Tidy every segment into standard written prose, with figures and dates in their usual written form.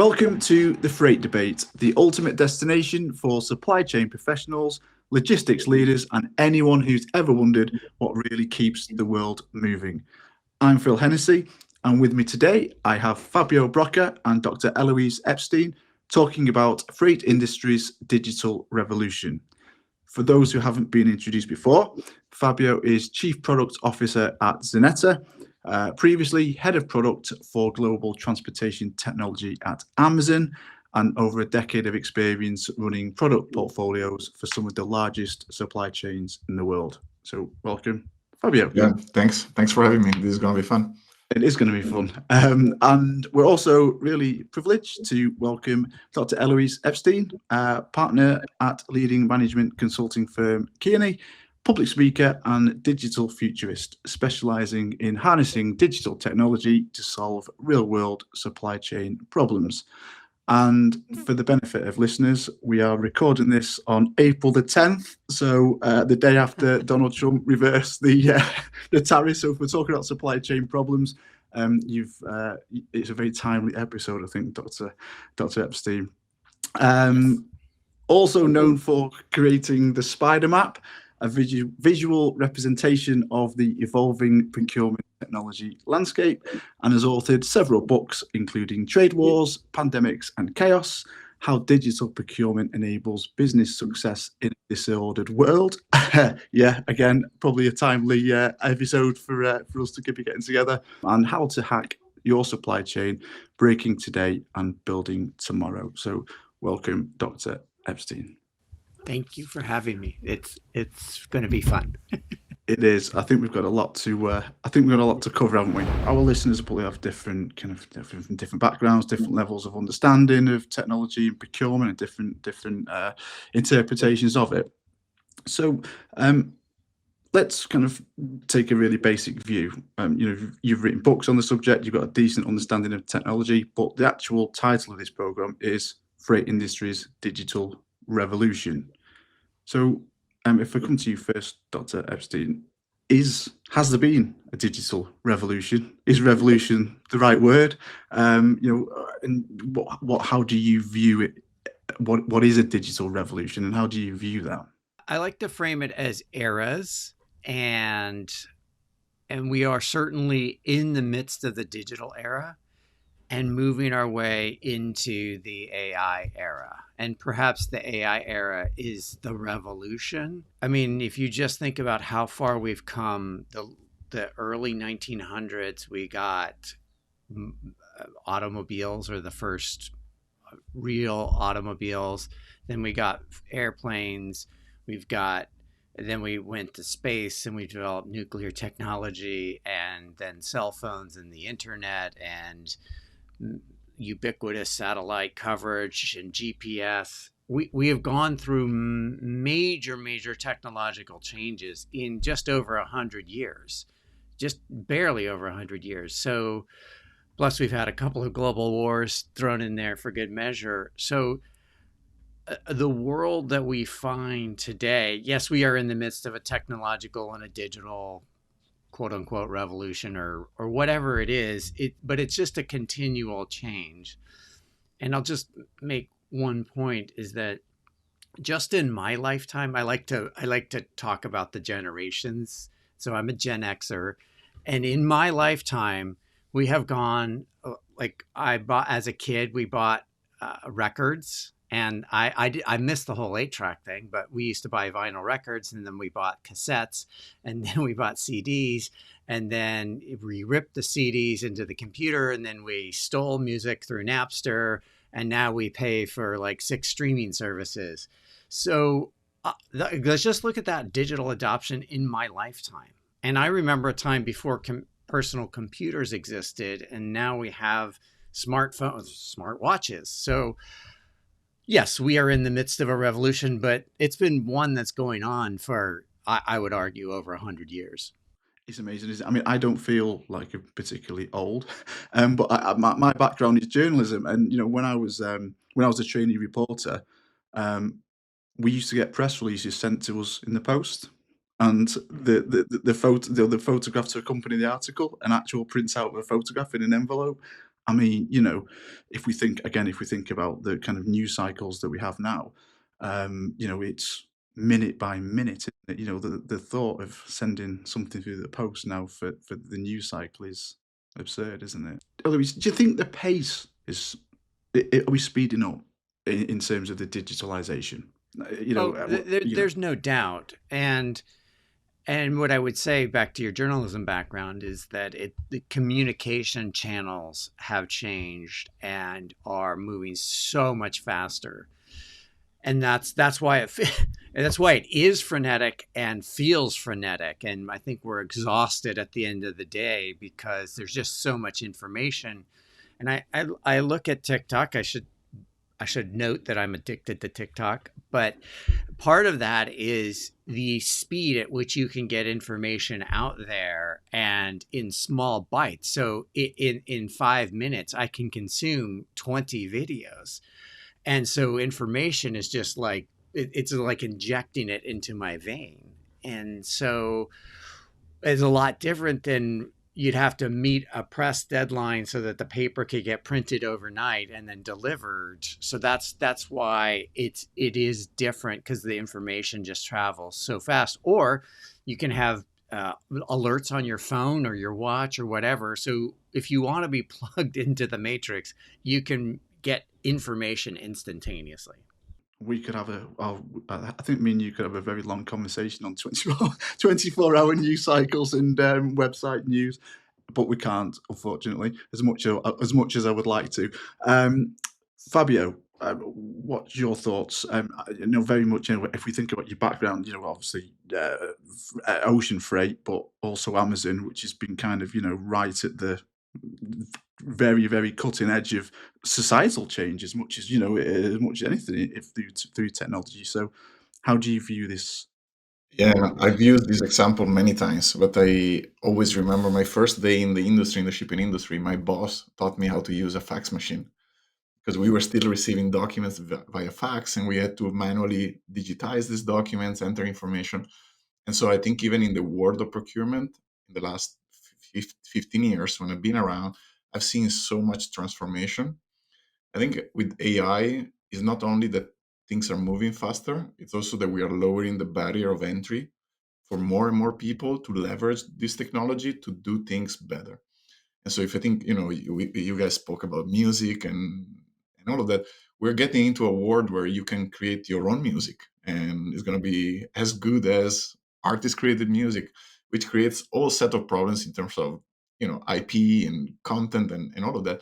Welcome to The Freight Debate, the ultimate destination for supply chain professionals, logistics leaders, and anyone who's ever wondered what really keeps the world moving. I'm Phil Hennessy, and with me today, I have Fabio Brocker and Dr. Elouise Epstein talking about freight industry's digital revolution. For those who haven't been introduced before, Fabio is Chief Product Officer at Zanetta, previously Head of Product for Global Transportation Technology at Amazon, and over a decade of experience running product portfolios for some of the largest supply chains in the world. So welcome, Fabio. Yeah, thanks. Thanks for having me. This is going to be fun. It is going to be fun. And we're also really privileged to welcome Dr. Elouise Epstein, partner at leading management consulting firm Kearney, public speaker and digital futurist, specializing in harnessing digital technology to solve real-world supply chain problems. And for the benefit of listeners, we are recording this on April the 10th, so the day after Donald Trump reversed the tariffs. So if we're talking about supply chain problems, it's a very timely episode, I think, Dr. Epstein. Also known for creating the Spider Map, a visual representation of the evolving procurement technology landscape, and has authored several books, including Trade Wars, Pandemics and Chaos, How Digital Procurement Enables Business Success in a Disordered World. Yeah, again, probably a timely episode for us to be getting together, and How to Hack Your Supply Chain, Breaking Today and Building Tomorrow. So welcome, Dr. Epstein. Thank you for having me. It's going to be fun. It is. I think we've got a lot to cover, haven't we? Our listeners will probably have different backgrounds, different levels of understanding of technology and procurement, and different interpretations of it. So let's kind of take a really basic view. You've written books on the subject. You've got a decent understanding of technology, but the actual title of this program is Freight Industry's Digital Revolution. So if I come to you first, Dr. Epstein, has there been a digital revolution? Is revolution the right word? And how do you view it? What is a digital revolution, and how do you view that? I like to frame it as eras, and we are certainly in the midst of the digital era and moving our way into the AI era. And perhaps the AI era is the revolution. I mean, if you just think about how far we've come, the early 1900s, we got automobiles, or the first real automobiles. Then we got airplanes. Then we went to space, and we developed nuclear technology, and then cell phones and the internet and ubiquitous satellite coverage and GPS. We have gone through major technological changes in just over 100 years, just barely over 100 years. So plus we've had a couple of global wars thrown in there for good measure. So the world that we find today, yes, we are in the midst of a technological and a digital quote unquote revolution, or whatever it is, but it's just a continual change. And I'll just make one point, is that just in my lifetime, I like to talk about the generations. So I'm a Gen Xer, and in my lifetime, we have gone, as a kid, we bought records. And I missed the whole 8-track thing, but we used to buy vinyl records, and then we bought cassettes, and then we bought CDs, and then we ripped the CDs into the computer, and then we stole music through Napster, and now we pay for like 6 streaming services. So let's just look at that digital adoption in my lifetime. And I remember a time before personal computers existed, and now we have smartphones, smartwatches. So yes, we are in the midst of a revolution, but it's been one that's going on for, I would argue, over 100 years. It's amazing, isn't it? I mean, I don't feel like I'm particularly old, but my background is journalism, and when I was a trainee reporter, we used to get press releases sent to us in the post, and the photograph to accompany the article, an actual printout of a photograph in an envelope. I mean, if we think about the kind of news cycles that we have now, it's minute by minute. Isn't it? The thought of sending something through the post now for the news cycle is absurd, isn't it? Eloise, do you think the pace is? Are we speeding up in terms of the digitalization? Oh, there's no doubt. And what I would say, back to your journalism background, is that the communication channels have changed and are moving so much faster, and that's why that's why it is frenetic and feels frenetic. And I think we're exhausted at the end of the day because there's just so much information. And I look at TikTok. I should note that I'm addicted to TikTok, but part of that is the speed at which you can get information out there and in small bites. So in 5 minutes, I can consume 20 videos. And so information is just like, it's like injecting it into my vein. And so it's a lot different than you'd have to meet a press deadline so that the paper could get printed overnight and then delivered. So that's why it is different, because the information just travels so fast. Or you can have alerts on your phone or your watch or whatever. So if you want to be plugged into the matrix, you can get information instantaneously. We could have I think me and you could have a very long conversation on 24-hour news cycles and website news, but we can't, unfortunately, as much as I would like to. Fabio, what's your thoughts? Very much, if we think about your background, obviously ocean freight, but also Amazon, which has been kind of, right at the very, very cutting edge of societal change, as much as anything, if through technology. So, how do you view this? Yeah, I've used this example many times, but I always remember my first day in the industry, in the shipping industry. My boss taught me how to use a fax machine because we were still receiving documents via fax, and we had to manually digitize these documents, enter information. And so I think even in the world of procurement, in the last 15 years, when I've been around, I've seen so much transformation. I think with AI, it's not only that things are moving faster, it's also that we are lowering the barrier of entry for more and more people to leverage this technology to do things better. And so if I think, you guys spoke about music and all of that, we're getting into a world where you can create your own music and it's going to be as good as artist created music, which creates all set of problems in terms of, IP and content and all of that.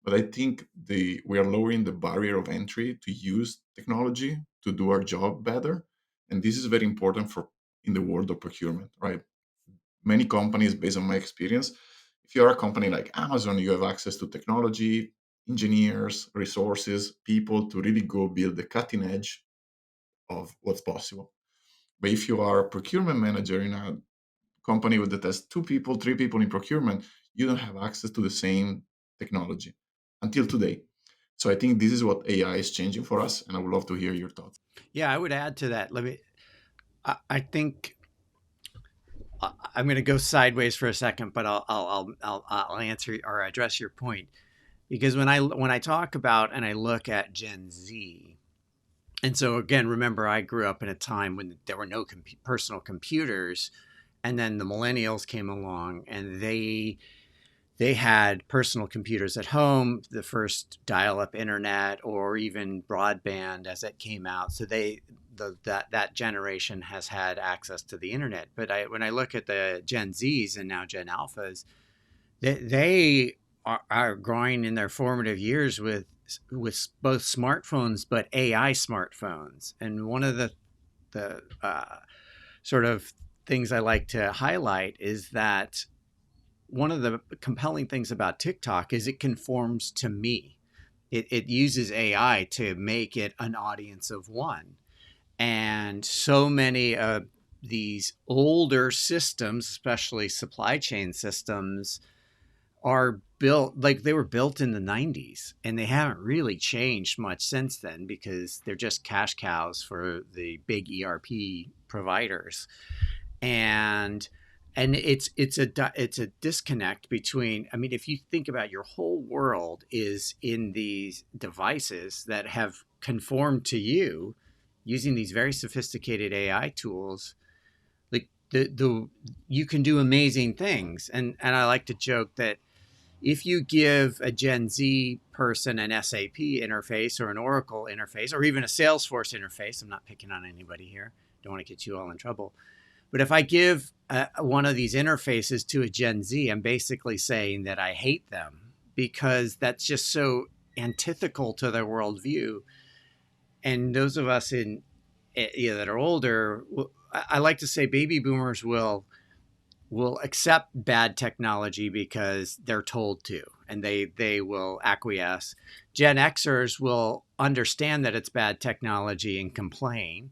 But I think we are lowering the barrier of entry to use technology to do our job better. And this is very important for in the world of procurement, right? Many companies, based on my experience, if you're a company like Amazon, you have access to technology, engineers, resources, people to really go build the cutting edge of what's possible. But if you are a procurement manager in a company that has 2 people, 3 people in procurement, you don't have access to the same technology until today. So I think this is what AI is changing for us, and I would love to hear your thoughts. Yeah, I would add to that. I think I'm going to go sideways for a second, but I'll answer or address your point, because when I talk about and I look at Gen Z, and so again, remember, I grew up in a time when there were no personal computers, and then the millennials came along and they had personal computers at home, the first dial-up internet or even broadband as it came out. So that generation has had access to the internet. But when I look at the Gen Zs and now Gen Alphas, they are growing in their formative years with both smartphones but AI smartphones. And one of the sort of things I like to highlight is that one of the compelling things about TikTok is it conforms to me. It uses AI to make it an audience of one. And so many of these older systems, especially supply chain systems, are built like they were built in the 90s, and they haven't really changed much since then because they're just cash cows for the big ERP providers. And And it's a disconnect between, I mean, if you think about your whole world is in these devices that have conformed to you using these very sophisticated AI tools, like the you can do amazing things. And I like to joke that if you give a Gen Z person an SAP interface or an Oracle interface or even a Salesforce interface, I'm not picking on anybody here, don't want to get you all in trouble. But if I give one of these interfaces to a Gen Z, I'm basically saying that I hate them because that's just so antithetical to their worldview. And those of us that are older, I like to say baby boomers will accept bad technology because they're told to, and they will acquiesce. Gen Xers will understand that it's bad technology and complain.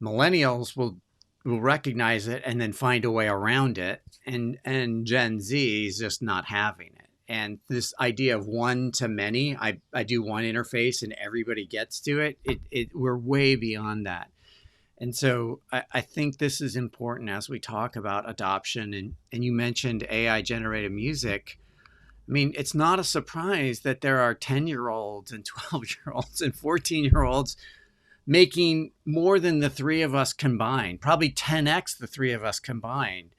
Millennials will recognize it and then find a way around it, and Gen Z is just not having it. And this idea of one to many, I do one interface and everybody gets to it. We're way beyond that. And so I think this is important as we talk about adoption. And you mentioned AI generated music. I mean, it's not a surprise that there are 10-year-olds and 12-year-olds and 14-year-olds making more than the three of us combined, probably 10x the three of us combined.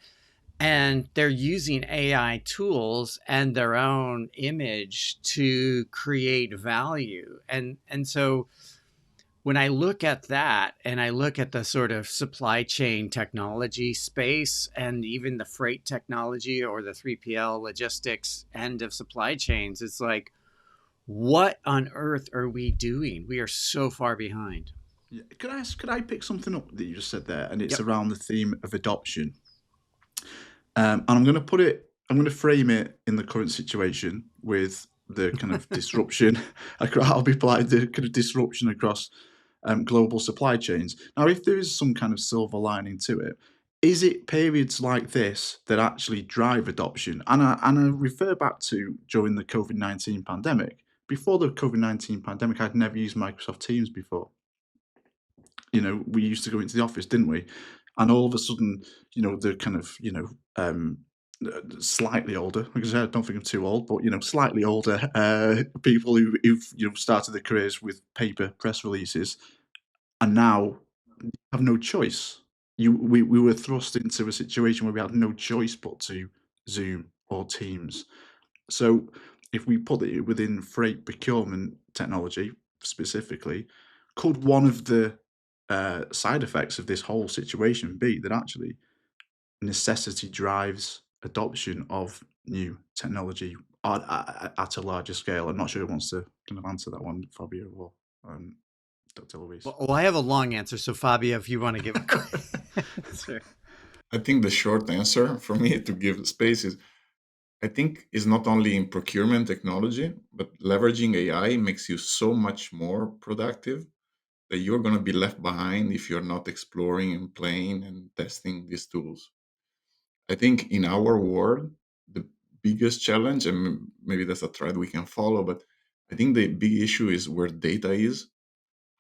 And they're using AI tools and their own image to create value. And so when I look at that and I look at the sort of supply chain technology space and even the freight technology or the 3PL logistics end of supply chains, it's like, what on earth are we doing? We are so far behind. Yeah. Could I pick something up that you just said there? And it's Yep. around the theme of adoption. And I'm going to frame it in the current situation with the kind of disruption. I'll be polite, the kind of disruption across global supply chains. Now, if there is some kind of silver lining to it, is it periods like this that actually drive adoption? And I refer back to during the COVID-19 pandemic. Before the COVID-19 pandemic, I'd never used Microsoft Teams before. We used to go into the office, didn't we? And all of a sudden, the kind of, slightly older, because I don't think I'm too old, but slightly older people who've started their careers with paper press releases, and now have no choice. We were thrust into a situation where we had no choice but to Zoom or Teams. So if we put it within freight procurement technology specifically, could one of the side effects of this whole situation be that actually necessity drives adoption of new technology at a larger scale? I'm not sure who wants to kind of answer that one, Fabio or Dr. Elouise. Well, I have a long answer. So Fabio, if you want to give a quick answer. I think the short answer for me to give space is, I think is not only in procurement technology, but leveraging AI makes you so much more productive that you're going to be left behind if you're not exploring and playing and testing these tools. I think in our world, the biggest challenge, and maybe that's a thread we can follow, but I think the big issue is where data is,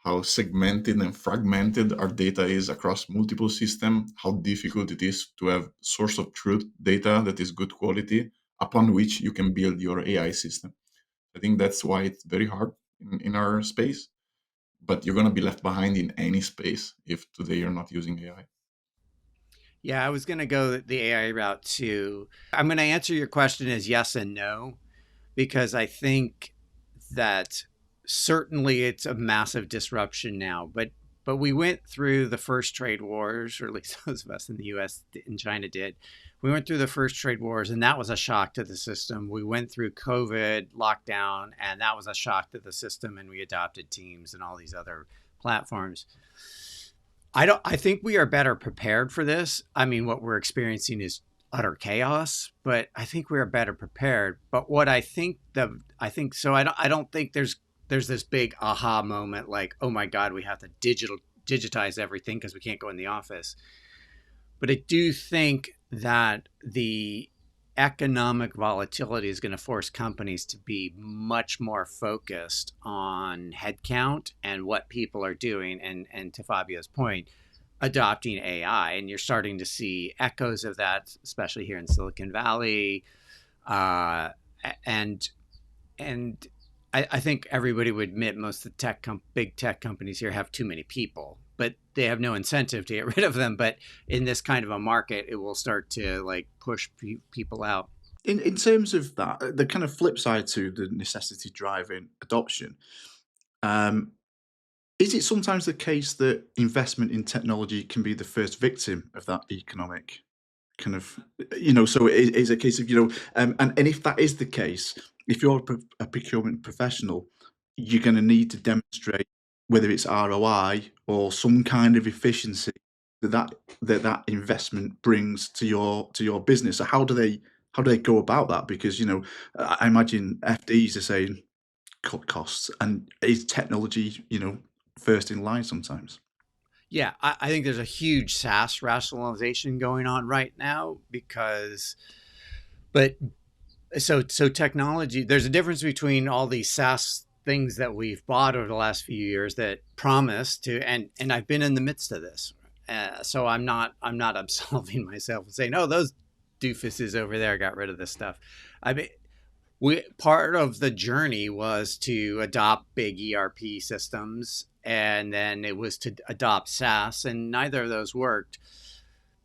how segmented and fragmented our data is across multiple systems, how difficult it is to have source of truth data that is good quality upon which you can build your AI system. I think that's why it's very hard in our space, but you're going to be left behind in any space if today you're not using AI. Yeah, I was going to go the AI route too. I'm going to answer your question as yes and no, because I think that certainly it's a massive disruption now. But we went through the first trade wars, or at least those of us in the U.S. and China did. We went through the first trade wars, and that was a shock to the system. We went through COVID lockdown, and that was a shock to the system. And we adopted Teams and all these other platforms. I think we are better prepared for this. I mean, what we're experiencing is utter chaos, but I think we are better prepared. But what I think I don't think there's this big aha moment like, oh my God, we have to digitize everything because we can't go in the office. But I do think that the economic volatility is going to force companies to be much more focused on headcount and what people are doing. And to Fabio's point, adopting AI, and you're starting to see echoes of that, especially here in Silicon Valley. Uh, and and I think everybody would admit most of the big tech companies here have too many people, but they have no incentive to get rid of them. But in this kind of a market, it will start to like push people out. In terms of that, the kind of flip side to the necessity driving adoption, um, is it sometimes the case that investment in technology can be the first victim of that economic kind of, so it is a case of, and if that is the case, if you're a procurement professional, you're going to need to demonstrate whether it's ROI or some kind of efficiency that investment brings to your business. So how do they go about that? Because I imagine FDs are saying cut costs, and is technology first in line sometimes? Yeah, I think there's a huge SaaS rationalization going on right now because, but so technology, there's a difference between all these SaaS things that we've bought over the last few years that promise to, and I've been in the midst of this. So I'm not absolving myself and saying, oh, those doofuses over there got rid of this stuff. I mean, we part of the journey was to adopt big ERP systems, and then it was to adopt SaaS, and neither of those worked.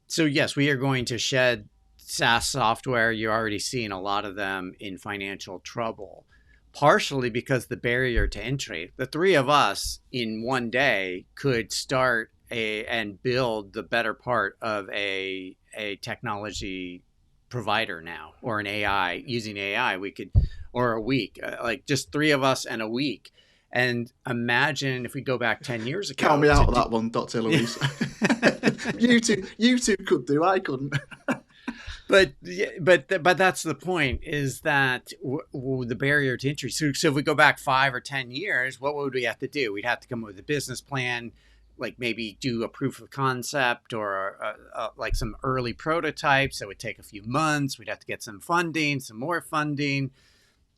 So yes, we are going to shed SaaS software. You're already seeing a lot of them in financial trouble, partially because the barrier to entry. The three of us in one day could start and build the better part of a technology provider now, or an AI. Using AI, we could, or a week, like just three of us and a week. And imagine if we go back 10 years ago. Count me out of that one, Dr. Elouise. you two could do, I couldn't. But that's the point, is that the barrier to entry. So if we go back 5 or 10 years, what would we have to do? We'd have to come up with a business plan, like maybe do a proof of concept or like some early prototypes that would take a few months. We'd have to get some funding, some more funding,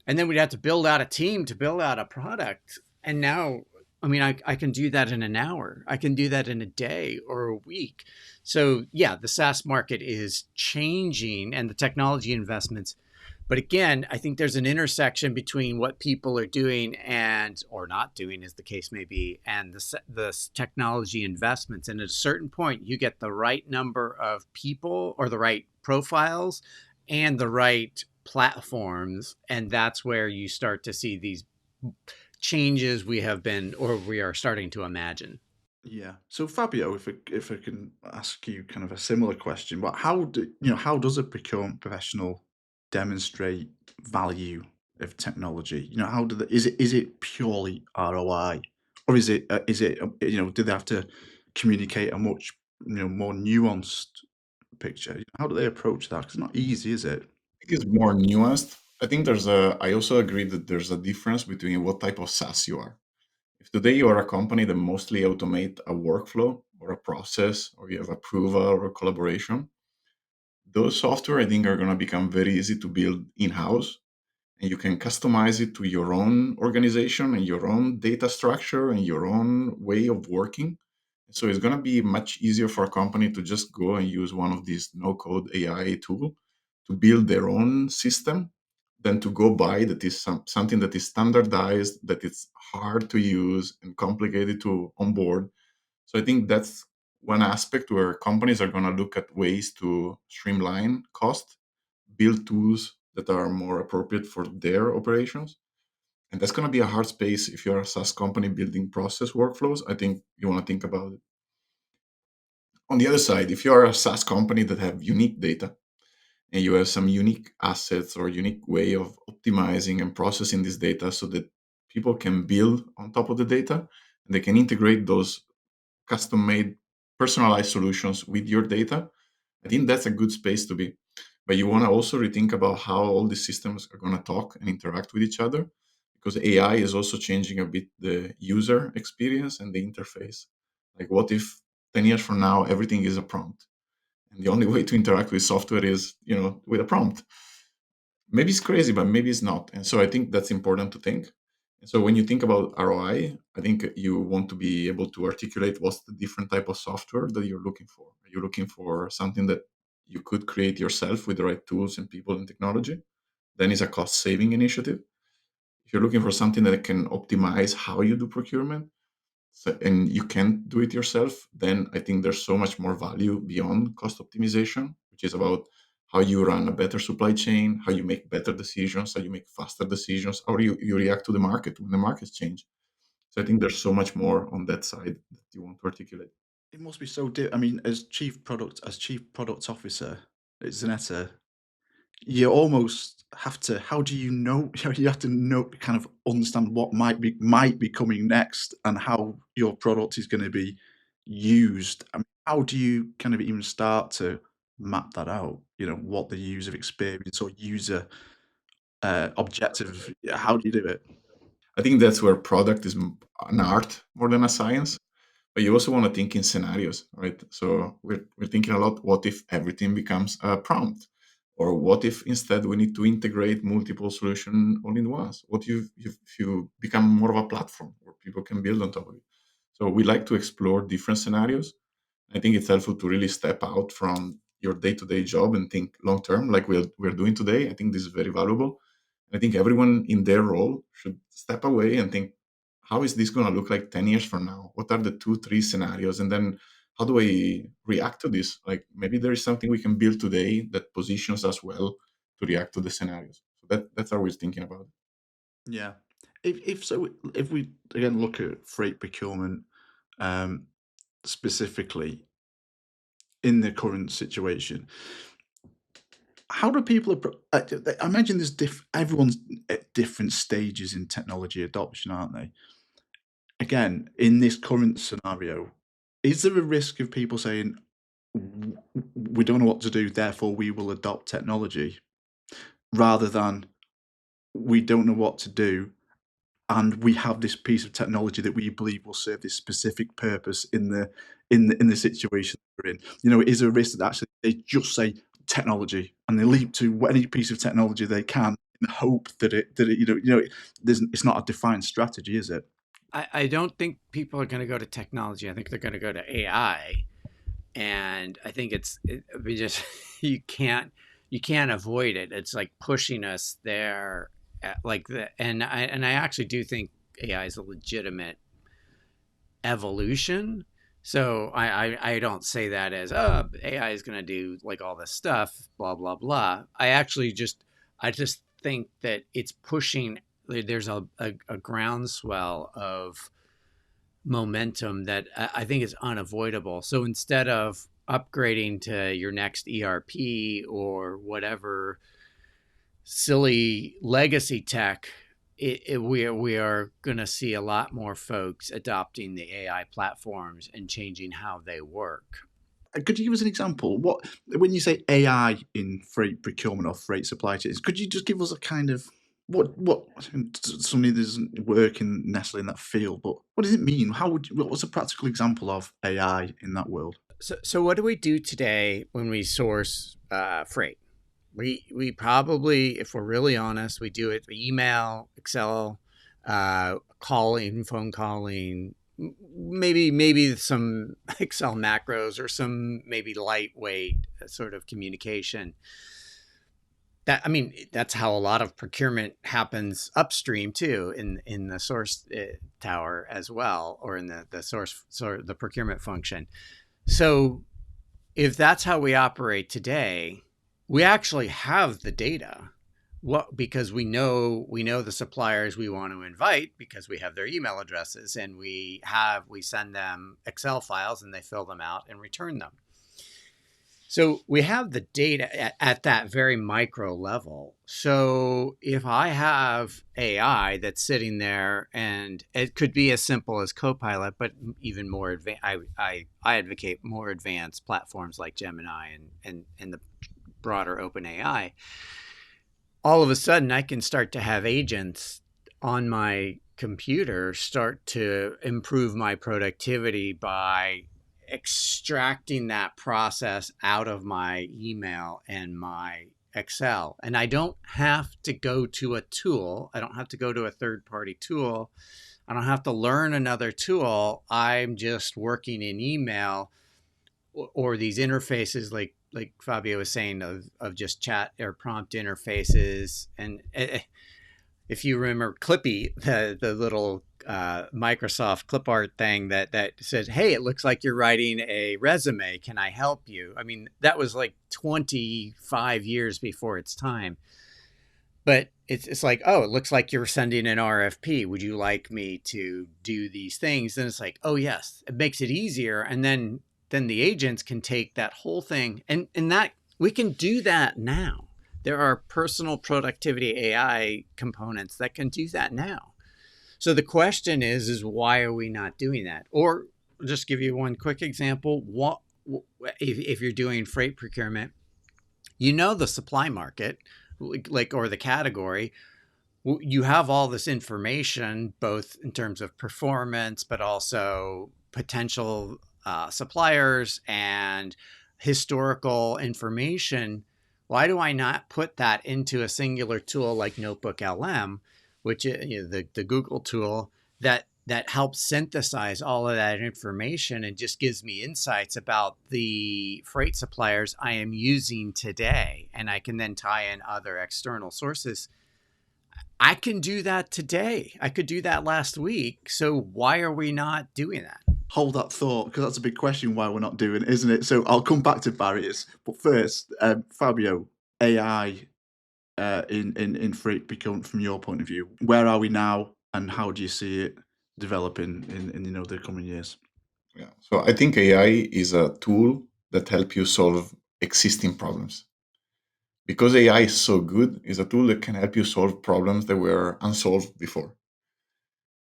and then we'd have to build out a team to build out a product. And now, I mean, I can do that in an hour. I can do that in a day or a week. So yeah, the SaaS market is changing and the technology investments. But again, I think there's an intersection between what people are doing and or not doing, as the case may be, and the technology investments. And at a certain point, you get the right number of people or the right profiles and the right platforms, and that's where you start to see these changes we have been, or we are starting to imagine. Yeah. So Fabio, if I can ask you kind of a similar question, but how does a procurement professional demonstrate value of technology? Is it purely ROI, or do they have to communicate a much more nuanced picture? How do they approach that? 'Cause it's not easy, is it? I think it's more nuanced. I think I also agree that there's a difference between what type of SaaS you are. If today you are a company that mostly automate a workflow or a process, or you have approval or collaboration, those software I think are going to become very easy to build in-house, and you can customize it to your own organization and your own data structure and your own way of working. So it's going to be much easier for a company to just go and use one of these no-code AI tool to build their own system than to go buy that is something that is standardized, that it's hard to use and complicated to onboard. So I think that's one aspect where companies are going to look at ways to streamline cost, build tools that are more appropriate for their operations. And that's going to be a hard space if you're a SaaS company building process workflows. I think you want to think about it. On the other side, if you're a SaaS company that have unique data and you have some unique assets or unique way of optimizing and processing this data so that people can build on top of the data and they can integrate those custom made personalized solutions with your data, I think that's a good space to be. But you want to also rethink about how all these systems are going to talk and interact with each other, because AI is also changing a bit the user experience and the interface. Like, what if 10 years from now everything is a prompt, and the only way to interact with software is with a prompt? Maybe it's crazy, but maybe it's not. And so I think that's important to think. So when you think about ROI, I think you want to be able to articulate what's the different type of software that you're looking for. Are you looking for something that you could create yourself with the right tools and people and technology? Then it's a cost saving initiative. If you're looking for something that can optimize how you do procurement, and you can't do it yourself, then I think there's so much more value beyond cost optimization, which is about how you run a better supply chain, how you make better decisions, how you make faster decisions, how you react to the market when the markets change. So I think there's so much more on that side that you want to articulate. It must be so I mean, as chief product officer at Zanetta, you almost have to. How do you know? You have to know, kind of understand what might be coming next, and how your product is going to be used. I mean, how do you kind of even start to map that out? What the user experience or user objective. How do you do it? I think that's where product is an art more than a science. But you also want to think in scenarios, right? So we're thinking a lot, what if everything becomes a prompt? Or what if instead we need to integrate multiple solutions all in once? What if you become more of a platform where people can build on top of it? So we like to explore different scenarios. I think it's helpful to really step out from your day-to-day job and think long term, like we're doing today. I think this is very valuable. I think everyone in their role should step away and think, how is this going to look like 10 years from now? What are the two, three scenarios? And then how do I react to this? Like maybe there is something we can build today that positions us well to react to the scenarios. So that's how we're thinking about it. Yeah. If we again look at freight procurement, um, specifically in the current situation, how do people I imagine there's everyone's at different stages in technology adoption, aren't they? Again, in this current scenario, is there a risk of people saying, We don't know what to do, therefore we will adopt technology," rather than, "We don't know what to do, and we have this piece of technology that we believe will serve this specific purpose in the situation we're in." Is there a risk that actually they just say technology and they leap to any piece of technology they can in the hope that it's not a defined strategy, is it? I don't think people are going to go to technology. I think they're going to go to AI, and I think we just you can't avoid it. It's like pushing us there, and I actually do think AI is a legitimate evolution. So I don't say that as, oh, AI is going to do like all this stuff, blah blah blah. I just think that it's pushing. There's a groundswell of momentum that I think is unavoidable. So instead of upgrading to your next ERP or whatever silly legacy tech, we are going to see a lot more folks adopting the AI platforms and changing how they work. Could you give us an example? When you say AI in freight procurement or freight supply chains, could you just give us a kind of what somebody that doesn't work necessarily in that field, but what does it mean? What was a practical example of AI in that world? So what do we do today when we source freight? We probably, if we're really honest, we do it email, Excel, calling, phone calling, maybe some Excel macros or some maybe lightweight sort of communication. That's how a lot of procurement happens upstream too, in the source tower as well, or in the source, the procurement function. So if that's how we operate today, we actually have the data. Because we know the suppliers we want to invite because we have their email addresses, and we send them Excel files and they fill them out and return them. So we have the data at that very micro level. So if I have AI that's sitting there, and it could be as simple as Copilot, but even more advanced, I advocate more advanced platforms like Gemini and the broader OpenAI. All of a sudden, I can start to have agents on my computer start to improve my productivity by extracting that process out of my email and my Excel. And I don't have to go to a tool. I don't have to go to a third-party tool. I don't have to learn another tool. I'm just working in email or these interfaces like Fabio was saying of just chat or prompt interfaces. And if you remember Clippy, the little Microsoft clip art thing that says, "Hey, it looks like you're writing a resume. Can I help you?" I mean, that was like 25 years before its time. But it's like, oh, it looks like you're sending an RFP. Would you like me to do these things? Then it's like, oh yes, it makes it easier. And then the agents can take that whole thing and that we can do that now. There are personal productivity AI components that can do that now. So the question is why are we not doing that? Or I'll just give you one quick example. What if you're doing freight procurement, you know the supply market, like or the category, you have all this information, both in terms of performance, but also potential suppliers and historical information. Why do I not put that into a singular tool like Notebook LM, which is the Google tool that helps synthesize all of that information and just gives me insights about the freight suppliers I am using today, and I can then tie in other external sources. I can do that today. I could do that last week. So why are we not doing that? Hold that thought, because that's a big question why we're not doing it, isn't it? So I'll come back to barriers. But first, Fabio, AI in freight procurement from your point of view, where are we now and how do you see it developing in the coming years? Yeah. So I think AI is a tool that help you solve existing problems. Because AI is so good, it's a tool that can help you solve problems that were unsolved before.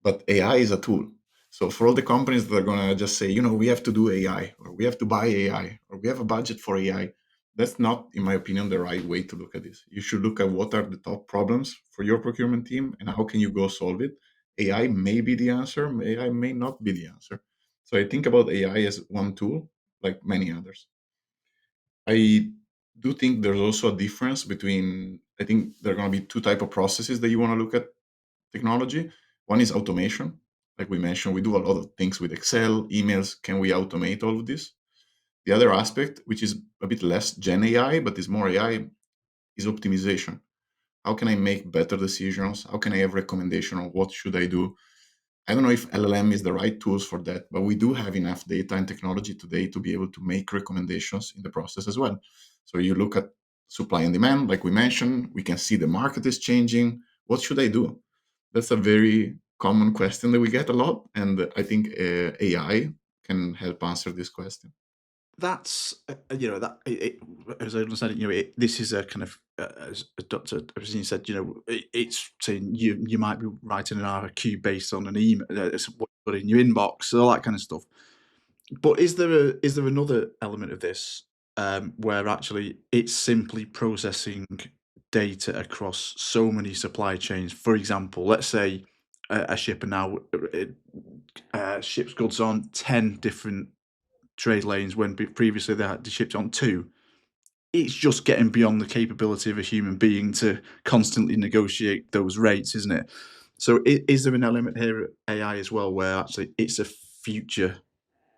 But AI is a tool. So for all the companies that are going to just say, we have to do AI, or we have to buy AI, or we have a budget for AI, that's not, in my opinion, the right way to look at this. You should look at what are the top problems for your procurement team and how can you go solve it. AI may be the answer, AI may not be the answer. So I think about AI as one tool, like many others. I do think there's also a difference between, I think there are going to be two type of processes that you want to look at technology. One is automation. Like we mentioned, we do a lot of things with Excel, emails. Can we automate all of this? The other aspect, which is a bit less Gen AI, but is more AI, is optimization. How can I make better decisions? How can I have recommendation on what should I do? I don't know if LLM is the right tools for that, but we do have enough data and technology today to be able to make recommendations in the process as well. So you look at supply and demand, like we mentioned, we can see the market is changing. What should I do? That's a very common question that we get a lot. And I think AI can help answer this question. That's as I understand it, this is a kind of as Dr. Epstein said, it's saying you might be writing an RFQ based on an email, it's what you put in your inbox, all that kind of stuff. But is there another element of this where actually it's simply processing data across so many supply chains? For example, let's say a shipper now ships goods on 10 different trade lanes when previously they had to ship on 2. It's just getting beyond the capability of a human being to constantly negotiate those rates, isn't it? So is there an element here at AI as well where actually it's a future,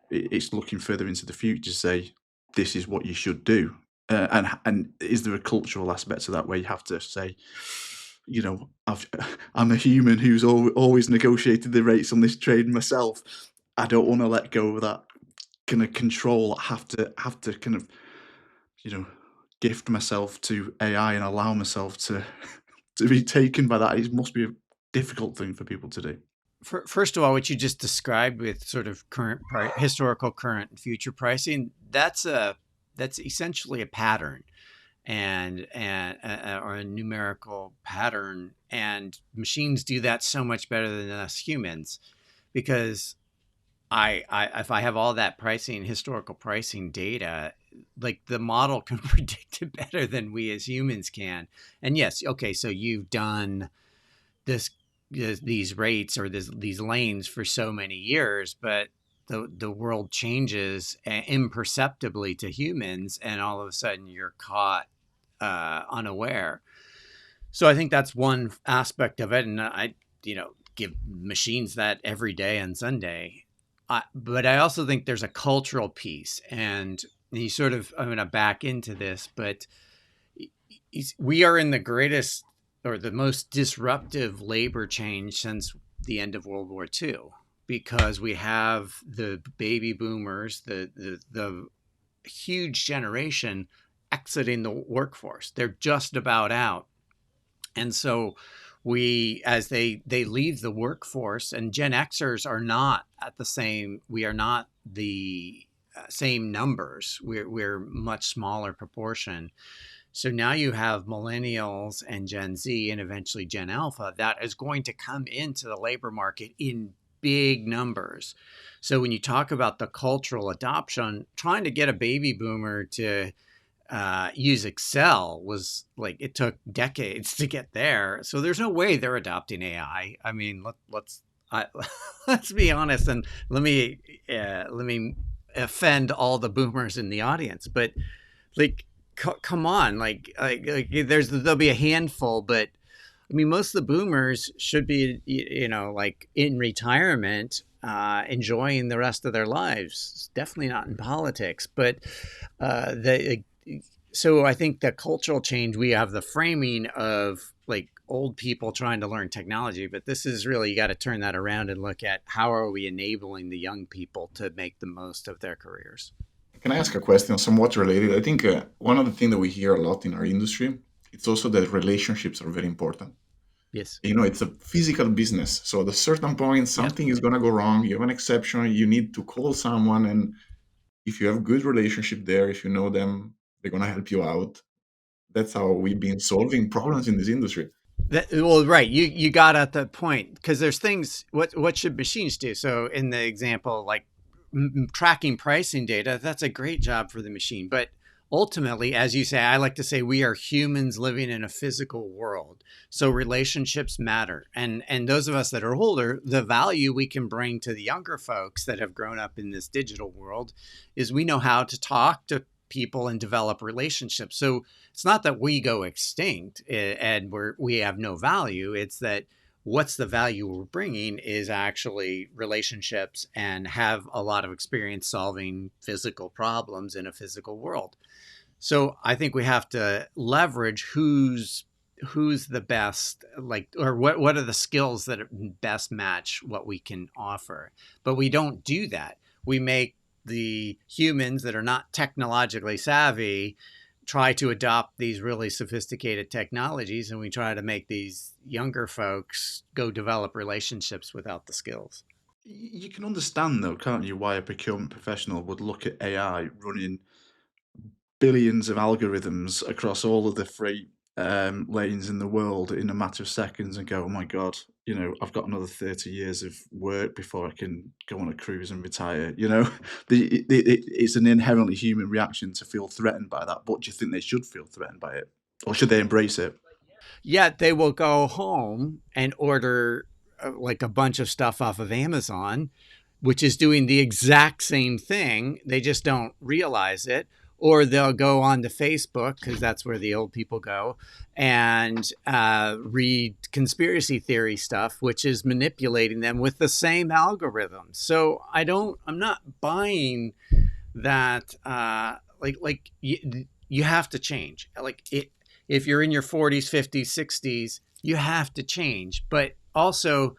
it's looking further into the future to say this is what you should do, and is there a cultural aspect to that where you have to say, I'm a human who's always negotiated the rates on this trade myself. I don't want to let go of that kind of control. Have to kind of gift myself to AI and allow myself to be taken by that. It must be a difficult thing for people to do. First of all, what you just described with sort of historical, current, and future pricing, that's essentially a pattern, and or a numerical pattern, and machines do that so much better than us humans, because if I have all that pricing, historical pricing data, like the model can predict it better than we as humans can. And yes, okay, so you've done these rates or these lanes for so many years, but the world changes imperceptibly to humans, and all of a sudden you're caught unaware. So I think that's one aspect of it, and I, give machines that every day on Sunday. But I also think there's a cultural piece, and you sort of, I'm going to back into this, but we are in the greatest or the most disruptive labor change since the end of World War II, because we have the baby boomers, the huge generation exiting the workforce. They're just about out. And so as they leave the workforce, and Gen Xers are not at the same, we are not the same numbers. We're much smaller proportion. So now you have millennials and Gen Z and eventually Gen Alpha that is going to come into the labor market in big numbers. So when you talk about the cultural adoption, trying to get a baby boomer to use Excel was like, it took decades to get there. So there's no way they're adopting AI. I mean, let's be honest, and let me offend all the boomers in the audience, but like, come on, there'll be a handful, but I mean, most of the boomers should be, like in retirement, enjoying the rest of their lives. Definitely not in politics, but so I think the cultural change, we have the framing of like old people trying to learn technology, but this is really, you got to turn that around and look at how are we enabling the young people to make the most of their careers. Can I ask a question somewhat related? I think one of the things that we hear a lot in our industry, it's also that relationships are very important. Yes. It's a physical business. So at a certain point, something is going to go wrong. You have an exception. You need to call someone. And if you have good relationship there, if you know them, they're going to help you out. That's how we've been solving problems in this industry. Well, right. You got at the point, because there's things, what should machines do? So in the example, like tracking pricing data, that's a great job for the machine. But ultimately, as you say, I like to say we are humans living in a physical world. So relationships matter. And those of us that are older, the value we can bring to the younger folks that have grown up in this digital world is we know how to talk to people and develop relationships. So it's not that we go extinct and we have no value. It's that what's the value we're bringing is actually relationships and have a lot of experience solving physical problems in a physical world. So I think we have to leverage who's the best, like, or what are the skills that best match what we can offer. But we don't do that. We make the humans that are not technologically savvy try to adopt these really sophisticated technologies, and we try to make these younger folks go develop relationships without the skills. You can understand, though, can't you, why a procurement professional would look at AI running billions of algorithms across all of the freight lanes in the world in a matter of seconds and go, oh my God, I've got another 30 years of work before I can go on a cruise and retire. It's an inherently human reaction to feel threatened by that. But do you think they should feel threatened by it? Or should they embrace it? Yet they will go home and order like a bunch of stuff off of Amazon, which is doing the exact same thing. They just don't realize it. Or they'll go on to Facebook, because that's where the old people go, and read conspiracy theory stuff, which is manipulating them with the same algorithm. So I'm not buying that. You have to change. If you're in your 40s, 50s, 60s, you have to change. But also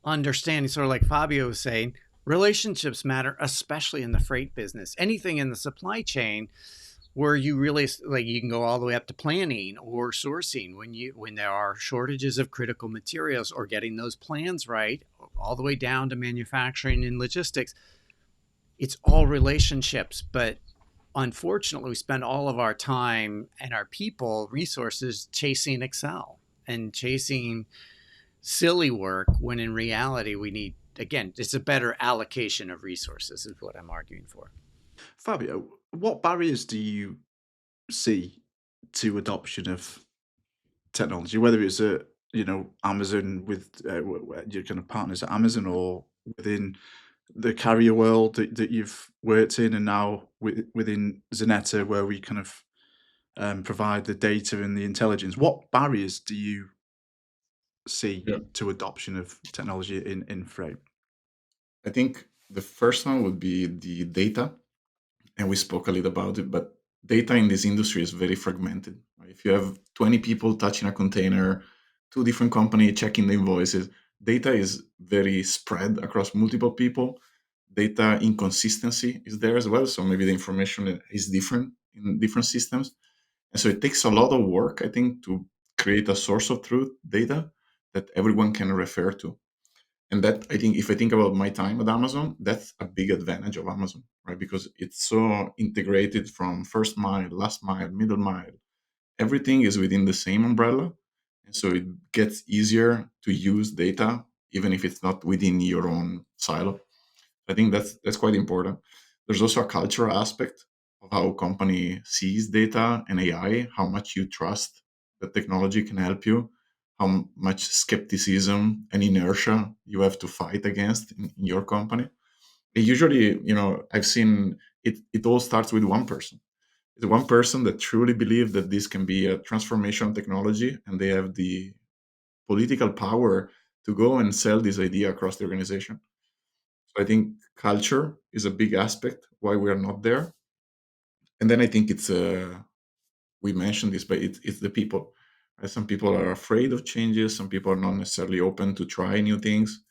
understanding, sort of like Fabio was saying, relationships matter, especially in the freight business. Anything in the supply chain where you really, like, you can go all the way up to planning or sourcing when there are shortages of critical materials, or getting those plans right, all the way down to manufacturing and logistics. It's all relationships, but unfortunately we spend all of our time and our people resources chasing Excel and chasing silly work, when in reality we need, again, it's a better allocation of resources is what I'm arguing for. Fabio, what barriers do you see to adoption of technology, whether it's at Amazon with your kind of partners at Amazon, or within the carrier world that you've worked in, and now within Zanetta, where we kind of provide the data and the intelligence. What barriers do you see Yeah. to adoption of technology in Frame? I think the first one would be the data, and we spoke a little about it, but data in this industry is very fragmented. Right? If you have 20 people touching a container, two different companies checking the invoices, data is very spread across multiple people. Data inconsistency is there as well. So maybe the information is different in different systems. And so it takes a lot of work, I think, to create a source of truth data that everyone can refer to. And that, I think, if I think about my time at Amazon, that's a big advantage of Amazon, right? Because it's so integrated from first mile, last mile, middle mile. Everything is within the same umbrella. And so it gets easier to use data, even if it's not within your own silo. I think that's quite important. There's also a cultural aspect of how a company sees data and AI, how much you trust that technology can help you, how much skepticism and inertia you have to fight against in your company. Usually, I've seen it all starts with one person. It's one person that truly believes that this can be a transformation technology, and they have the political power to go and sell this idea across the organization. So I think culture is a big aspect why we are not there. And then I think it's we mentioned this, but it's the people. Right? Some people are afraid of changes. Some people are not necessarily open to try new things.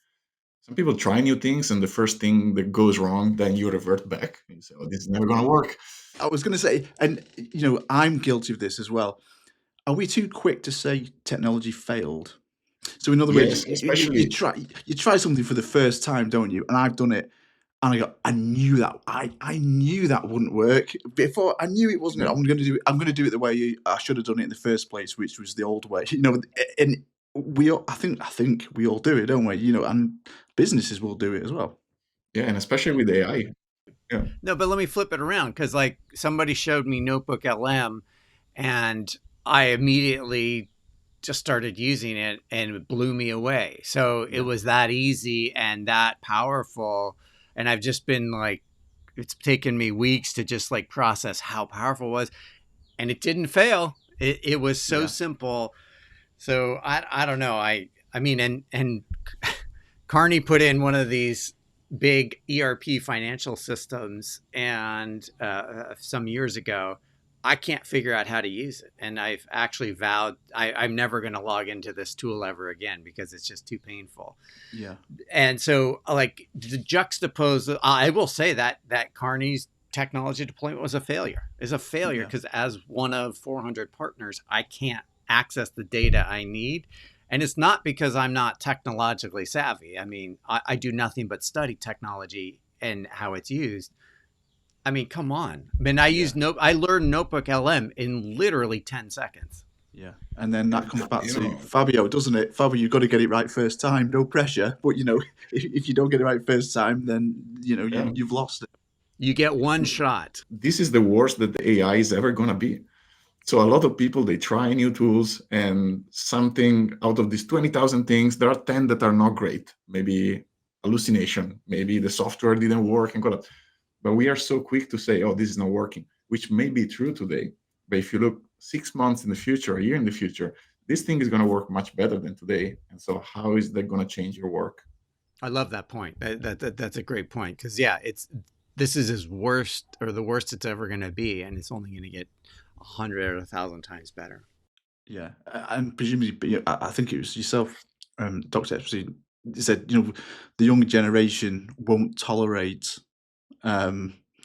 Some people try new things, and the first thing that goes wrong, then you revert back. And you say, "Oh, this is never going to work." I was going to say, and I'm guilty of this as well. Are we too quick to say technology failed? So in other words, Yes, especially. you try something for the first time, don't you? And I've done it, and I go, I knew that I knew that wouldn't work before. I knew it wasn't. Yeah. I'm going to do it. I'm going to do it the way I should have done it in the first place, which was the old way. And I think we all do it, don't we? And businesses will do it as well. Yeah, and especially with AI. Yeah. No, but let me flip it around because like somebody showed me Notebook LM and I immediately just started using it and it blew me away. So it Yeah, was that easy and that powerful. And I've just been like, it's taken me weeks to just like process how powerful it was. And it didn't fail. It was so yeah, simple. So I don't know. I mean, and Carney put in one of these big ERP financial systems, and some years ago, I can't figure out how to use it, and I've actually vowed I'm never going to log into this tool ever again because it's just too painful. yeah, And so, like the juxtapose, I will say that Carney's technology deployment was a failure. Is a failure yeah, because as one of 400 partners, I can't access the data I need. And it's not because I'm not technologically savvy. I mean, I do nothing but study technology and how it's used. I mean, come on. I mean, yeah, I learned Notebook LM in literally 10 seconds. yeah. And then that comes back You to know, Fabio, doesn't it? Fabio, you've got to get it right first time. No pressure, but if you don't get it right first time, then yeah. you've lost it. You get one shot. This is the worst that the AI is ever going to be. So a lot of people, they try new tools, and something out of these 20,000 things, there are 10 that are not great. Maybe hallucination, maybe the software didn't work and collapse. But we are so quick to say, oh, this is not working, which may be true today. But if you look 6 months in the future, a year in the future, this thing is going to work much better than today. And so how is that going to change your work? I love that point. That's a great point because yeah, this is his worst or the worst it's ever going to be, and it's only going to get 100 or 1,000 times better. Yeah, and presumably, I think it was yourself, Dr. Epstein, said, the younger generation won't tolerate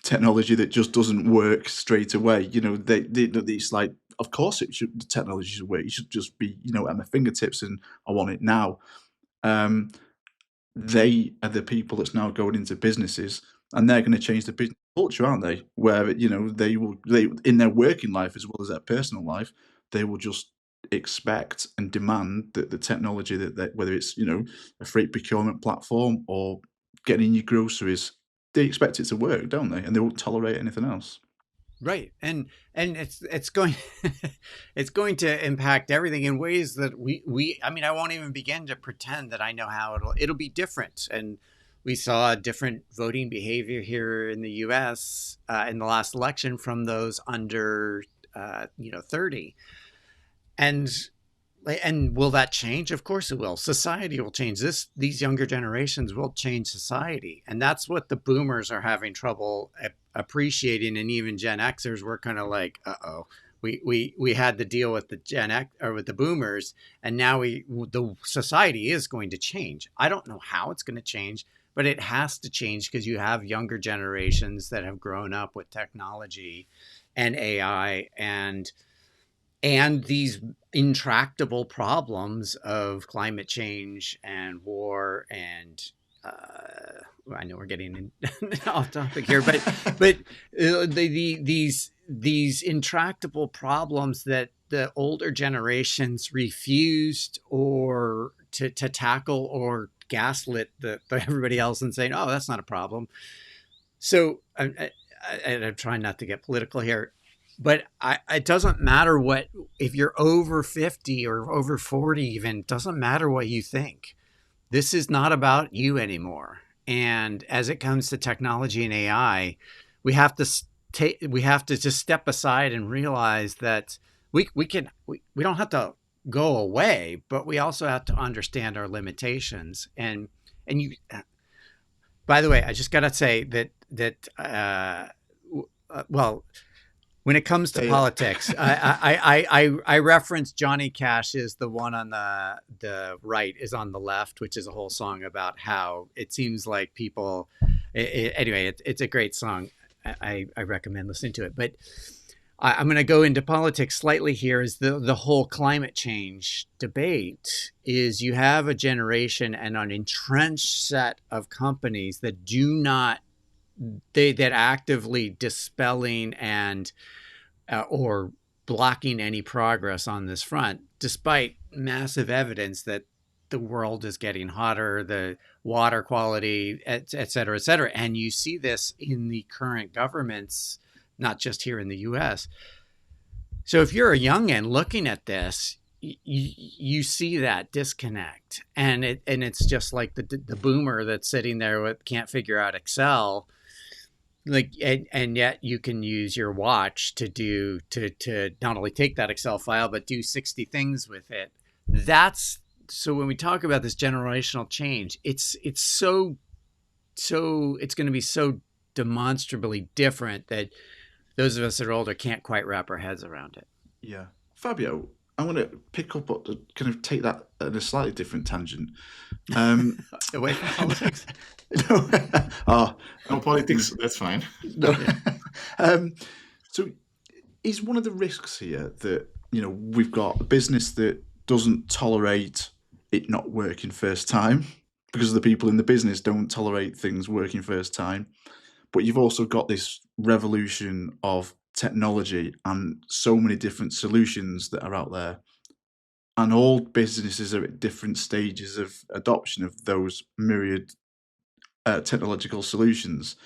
technology that just doesn't work straight away. It's like, of course, the technology should work. It should just be, at my fingertips, and I want it now. Um, they are the people that's now going into businesses, and they're going to change the business culture, aren't they? Where they in their working life as well as their personal life, they will just expect and demand that the technology that whether it's a freight procurement platform or getting your groceries, they expect it to work, don't they? And they won't tolerate anything else. Right. And it's going it's going to impact everything in ways that we I mean, I won't even begin to pretend that I know how it'll be different. And we saw different voting behavior here in the US in the last election from those under 30. And will that change? Of course it will. Society will change. These younger generations will change society, and that's what the boomers are having trouble appreciating. And even Gen Xers were kind of like, "Uh-oh, we had to deal with the Gen X or with the boomers, and now the society is going to change. I don't know how it's going to change, but it has to change because you have younger generations that have grown up with technology and AI and these intractable problems of climate change and war and I know we're getting off topic here, but these intractable problems that the older generations refused or to tackle or gaslit everybody else and saying, "Oh, that's not a problem." So I'm trying not to get political here, but it doesn't matter if you're over 50 or over 40, even, it doesn't matter what you think. This is not about you anymore. And as it comes to technology and AI, we have to just step aside and realize that we don't have to go away, but we also have to understand our limitations. And you, by the way, I just got to say well, when it comes to politics, I reference Johnny Cash's "The One on the Right Is on the Left," which is a whole song about how it seems like people. Anyway, it's a great song. I recommend listening to it. But I'm going to go into politics slightly here. Is the whole climate change debate is you have a generation and an entrenched set of companies that that actively dispelling and or blocking any progress on this front, despite massive evidence that the world is getting hotter, the water quality, et cetera, et cetera. And you see this in the current governments, not just here in the US. So if you're a youngin looking at this, you see that disconnect, and it's just like the boomer that's sitting there can't figure out Excel, like, and yet you can use your watch to not only take that Excel file but do 60 things with it. That's so when we talk about this generational change, it's so it's going to be so demonstrably different that those of us that are older can't quite wrap our heads around it. Yeah. Fabio, I want to pick up, kind of take that at a slightly different tangent. Away from politics. No, No politics, that's fine. No. So is one of the risks here that, we've got a business that doesn't tolerate it not working first time because the people in the business don't tolerate things working first time, but you've also got this revolution of technology and so many different solutions that are out there, and all businesses are at different stages of adoption of those myriad technological solutions.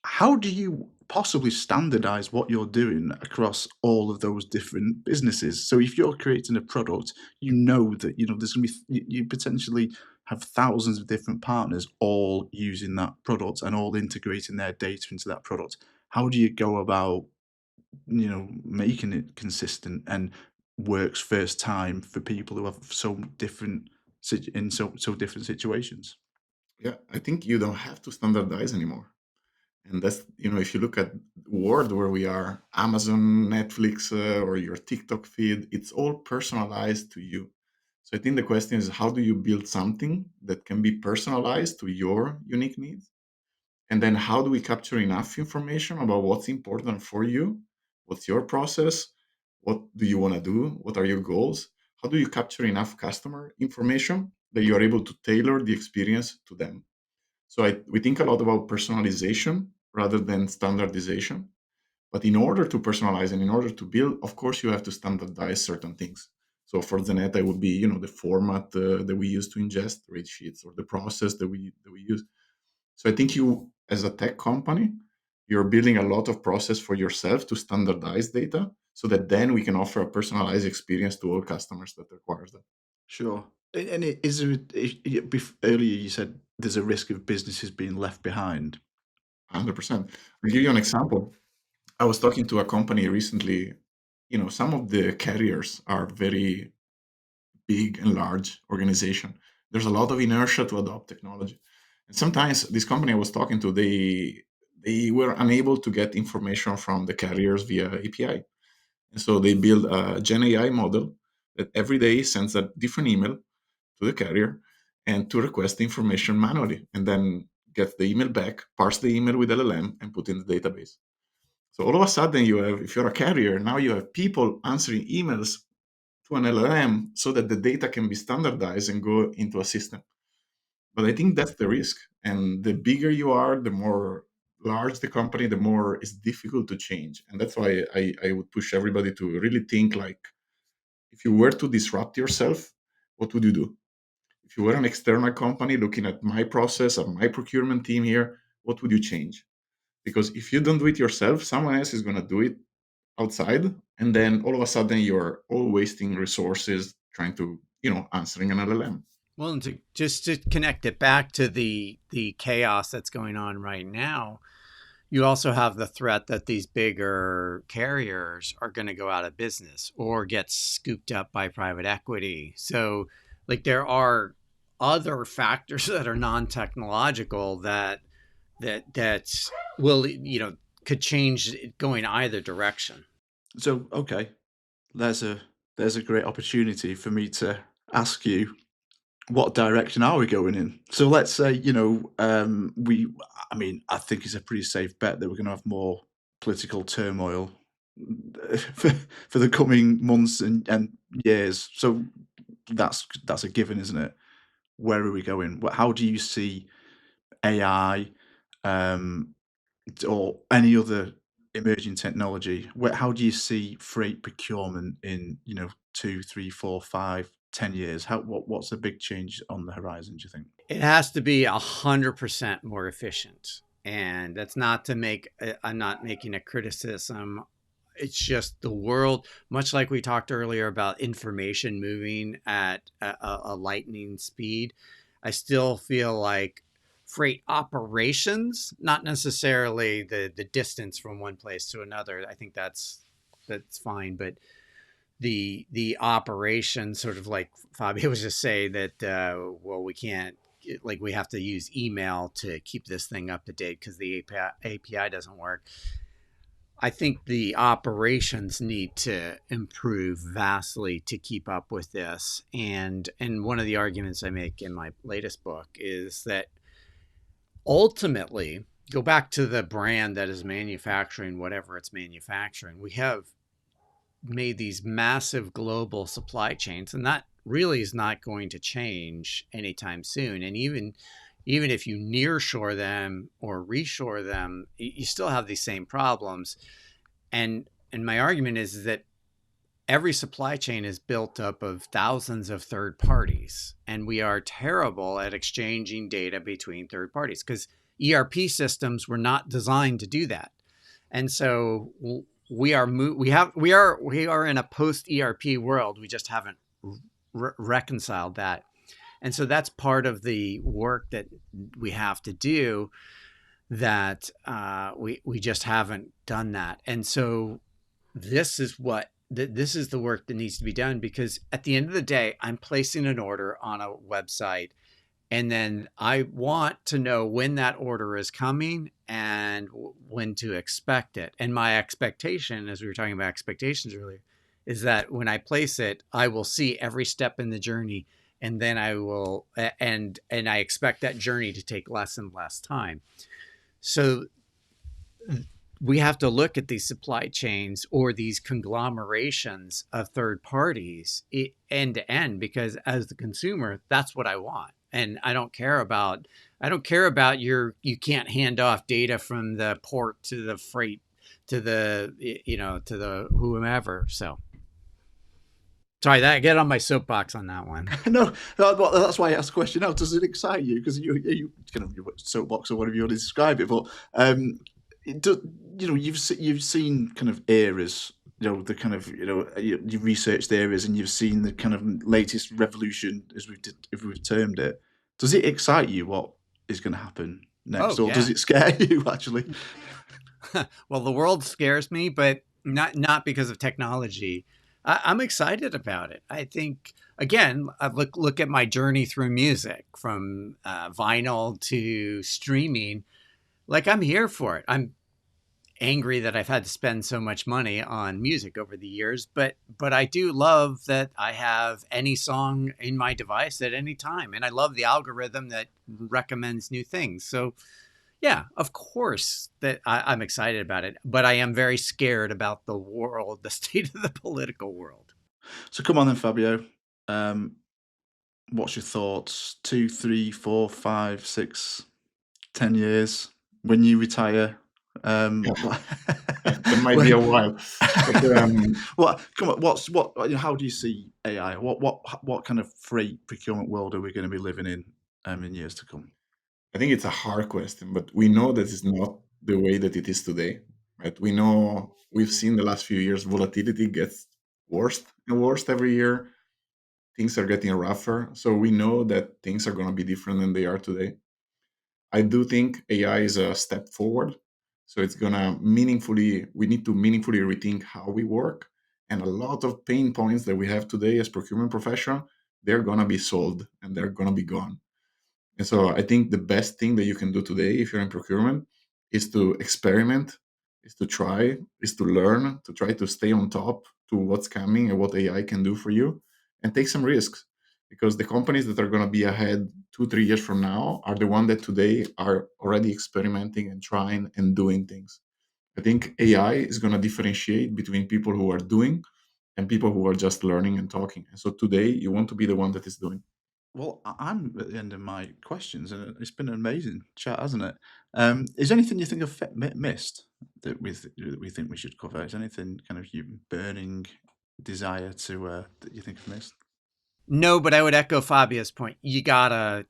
How do you possibly standardize what you're doing across all of those different businesses? So if you're creating a product, that there's going to be you potentially have thousands of different partners all using that product and all integrating their data into that product. How do you go about making it consistent and works first time for people who have so different in so different situations? Yeah, I think you don't have to standardize anymore. And that's, if you look at the world where we are, Amazon, Netflix, or your TikTok feed, it's all personalized to you. So I think the question is, how do you build something that can be personalized to your unique needs? And then how do we capture enough information about what's important for you? What's your process? What do you want to do? What are your goals? How do you capture enough customer information that you are able to tailor the experience to them? So we think a lot about personalization rather than standardization. But in order to personalize and in order to build, of course, you have to standardize certain things. So for the net, would be the format that we use to ingest rate sheets, or the process that we use. So I think you, as a tech company, you're building a lot of process for yourself to standardize data, so that then we can offer a personalized experience to all customers that requires that. Sure. And is there, earlier you said there's a risk of businesses being left behind. 100%. I'll give you an example. I was talking to a company recently. Some of the carriers are very big and large organization. There's a lot of inertia to adopt technology. And sometimes this company I was talking to, they were unable to get information from the carriers via API. And so they build a Gen AI model that every day sends a different email to the carrier and to request the information manually, and then get the email back, parse the email with LLM, and put in the database. So all of a sudden, if you're a carrier, now you have people answering emails to an LLM so that the data can be standardized and go into a system. But I think that's the risk. And the bigger you are, the more large the company, the more it's difficult to change. And that's why I would push everybody to really think like, if you were to disrupt yourself, what would you do? If you were an external company looking at my process or my procurement team here, what would you change? Because if you don't do it yourself, someone else is going to do it outside, and then all of a sudden you're all wasting resources trying to answering an LLM. Well, and to connect it back to the chaos that's going on right now, you also have the threat that these bigger carriers are going to go out of business or get scooped up by private equity. So, like, there are other factors that are non-technological that will could change it going either direction. So, okay, there's a great opportunity for me to ask you, what direction are we going in? So let's say, I think it's a pretty safe bet that we're going to have more political turmoil for the coming months and years. So that's a given, isn't it? Where are we going? How do you see AI, or any other emerging technology? How do you see freight procurement in 2, 3, 4, 5, 10 years? What's the big change on the horizon, do you think? It has to be 100% more efficient, and that's not to make. I'm not making a criticism. It's just the world, much like we talked earlier about information moving at a lightning speed. I still feel like freight operations, not necessarily the distance from one place to another. I think that's fine, but the operation, sort of like Fabio was just saying that well, we can't, like, we have to use email to keep this thing up to date because the API doesn't work. I think the operations need to improve vastly to keep up with this. And one of the arguments I make in my latest book is that ultimately, go back to the brand that is manufacturing whatever it's manufacturing. We have made these massive global supply chains, and that really is not going to change anytime soon. And even if you nearshore them or reshore them, you still have these same problems. And my argument is that every supply chain is built up of thousands of third parties, and we are terrible at exchanging data between third parties because ERP systems were not designed to do that. And so we are in a post ERP world. We just haven't reconciled that. And so that's part of the work that we have to do, that we just haven't done that. And so this is the work that needs to be done, because at the end of the day, I'm placing an order on a website, and then I want to know when that order is coming and when to expect it. And my expectation, as we were talking about expectations earlier, is that when I place it, I will see every step in the journey, and then I will, and I expect that journey to take less and less time. So we have to look at these supply chains or these conglomerations of third parties end to end, because as the consumer, that's what I want. And I don't care about you can't hand off data from the port to the freight to the to the whomever. So sorry, that I get on my soapbox on that one. No, that's why I asked the question. Now, does it excite you? Because you kind of your soapbox or whatever you want to describe it, but you've seen kind of eras, the kind of you've researched areas, and you've seen the kind of latest revolution, as if we've termed it. Does it excite you what is going to happen next, or does it scare you actually? Well, the world scares me, but not because of technology. I'm excited about it. I think again, I look at my journey through music from vinyl to streaming. Like I'm here for it. I'm angry that I've had to spend so much money on music over the years, but I do love that I have any song in my device at any time, and I love the algorithm that recommends new things. So yeah, of course that I'm excited about it, but I am very scared about the world, the state of the political world. So come on then, Fabio. What's your thoughts? 2, 3, 4, 5, 6, 10 years when you retire? Yeah, What, that might be a while. But come on, how do you see AI? What kind of freight procurement world are we going to be living in years to come? I think it's a hard question, but we know that it's not the way that it is today, right? We know we've seen the last few years volatility gets worse and worse every year. Things are getting rougher. So we know that things are going to be different than they are today. I do think AI is a step forward. So it's going to we need to meaningfully rethink how we work. And a lot of pain points that we have today as procurement professional, they're going to be solved and they're going to be gone. And so I think the best thing that you can do today, if you're in procurement, is to experiment, is to try, is to learn, to try to stay on top to what's coming and what AI can do for you, and take some risks. Because the companies that are going to be ahead 2, 3 years from now are the ones that today are already experimenting and trying and doing things. I think AI is going to differentiate between people who are doing and people who are just learning and talking. And so today you want to be the one that is doing. Well, I'm at the end of my questions, and it's been an amazing chat, hasn't it? Is there anything you think I've missed that we think we should cover? Is there anything kind of you burning desire to that you think I've missed? No, but I would echo Fabio's point. You gotta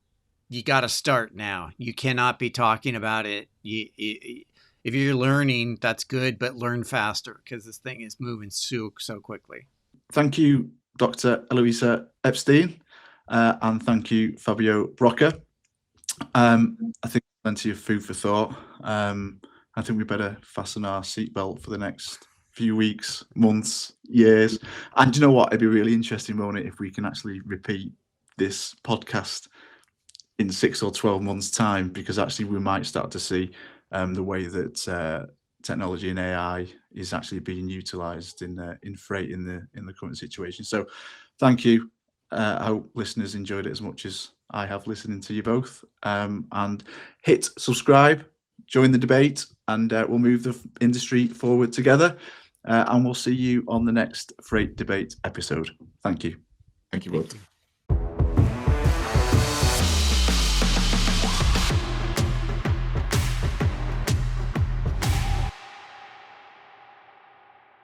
start now. You cannot be talking about it. If you're learning, that's good, but learn faster because this thing is moving so quickly. Thank you, Dr. Elouise Epstein, and thank you, Fabio Brocker. I think plenty of food for thought. I think we better fasten our seatbelt for the next few weeks, months, years. And do you know what? It'd be really interesting, won't it, if we can actually repeat this podcast in 6 or 12 months' time, because actually we might start to see the way that technology and AI is actually being utilised in freight in the current situation. So, thank you. I hope listeners enjoyed it as much as I have listening to you both. And hit subscribe, join the debate, and we'll move the industry forward together. And we'll see you on the next Freight Debate episode. Thank you. Thank you both.